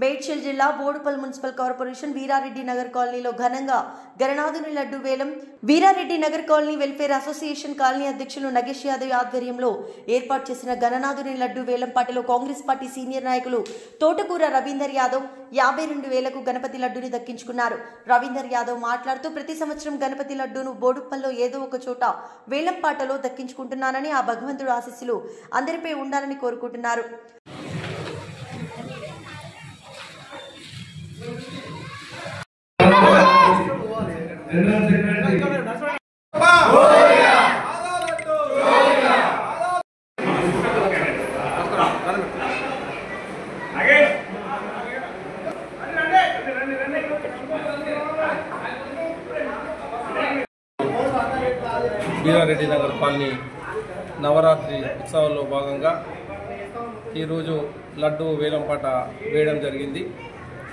మేడ్చల్ జిల్లా Boduppal municipal corporation Veerareddy Nagar కాలనీలో ఘనంగా గణనాథుని లడ్డు వేలం Veerareddy Nagar colony welfare association colony అధ్యక్షులు నగేష్ యాదవ్ ఆధ్వర్యంలో ఏర్పాటు చేసిన గణనాథుని లడ్డు వేలం పాటలో కాంగ్రెస్ పార్టీ సీనియర్ నాయకులు తోటకూర రవీందర్ యాదవ్ 52,000కు గణపతి లడ్డుని దక్కించుకున్నారు. రవీందర్ యాదవ్ మాట్లాడుతూ ప్రతి సంవత్సరం గణపతి లడ్డును బోడుపల్లో ఏదో ఒక చోట వేలం పాటలో దక్కించుకుంటున్నానని, ఆ భగవంతుడు ఆశీస్సులు అందరిపై ఉండాలని కోరుకుంటున్నారు. వీరారెడ్డి నగర్ కాలనీ నవరాత్రి ఉత్సవాల్లో భాగంగా ఈరోజు లడ్డు వేలంపాట వేయడం జరిగింది.